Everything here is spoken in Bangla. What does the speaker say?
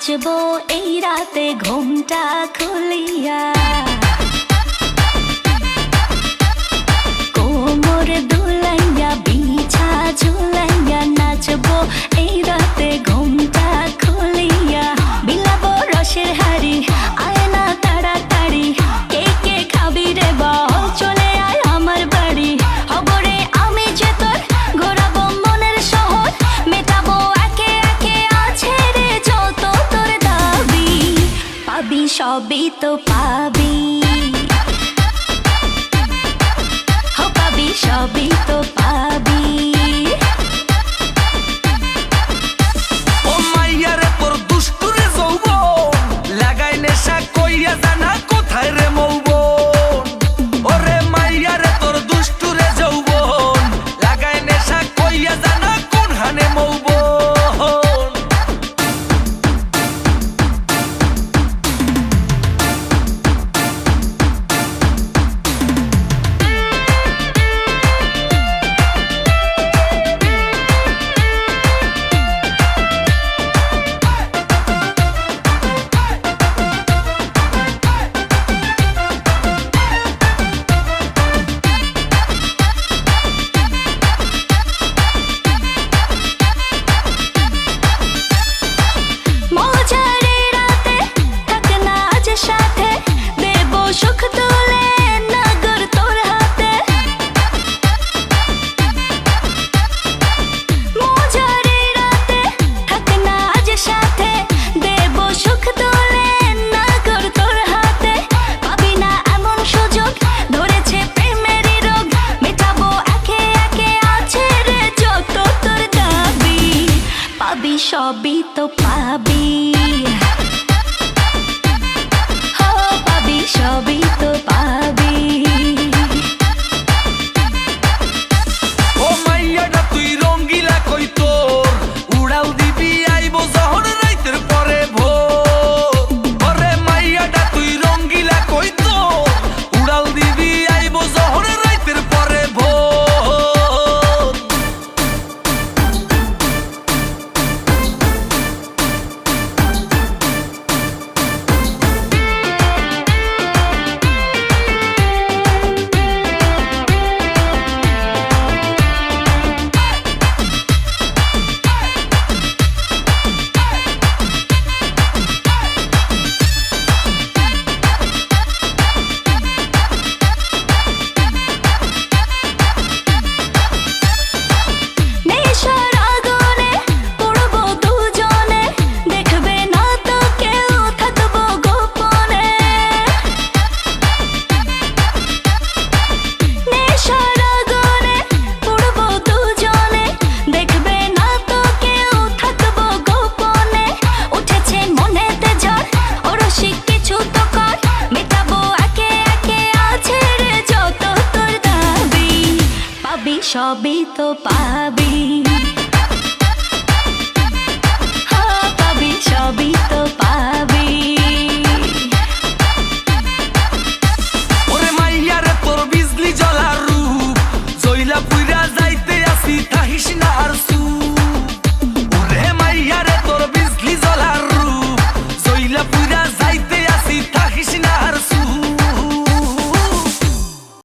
নাচবো এই রাতে ঘুমটা খুলিয়া, কোমর দুলাইয়া বিছা ঝুলাইয়া নাচবো এই রাতে ঘুমটা খুলিয়া। বিলাবো রসের হাড়ি আয় না তাড়াতাড়ি, কে কে খাবি রে বল চলে আয় আমার বাড়ি। হবরে আমি যে তোর ঘোরাবো মনের শহর, মেটাবো একে একে আছে রে যত তোর দাবি। পাবি সবই তো পাবি, সবই তো পাবি। ও মাইয়া রে তোর দুষ্টুরে যৌবন, লাগাই নেশা কইয়া জানা কোথায় রে মৌবন। ওরে মাইয়া রে তোর দুষ্টুরে যৌবন, লাগাই নেশা কইয়া জানা কোন হানে মৌবন। সুখ তুলে নগর তোর হাতে, মজারে রাতে থাক না আজ সাথে, দেব সুখ তুলে নগর তোর হাতে। পাবি না এমন সুযোগ, ধরেছে প্রেমেরই রোগ, মেটাবো একে একে আছে রে যত তোর দাবি। পাবি সবই তো পাবি, সবই তো পাবি। ও মাইয়াটা তুই রঙ্গিলা কই তোর, উড়াল দিবি আইবো যখন রাইতের পরে ভোর। ওরে মাইয়াটা তুই রঙ্গিলা কই তোর, উড়াল দিবি আইবো যখন রাইতের পরে ভোর। সবই তো পাবি।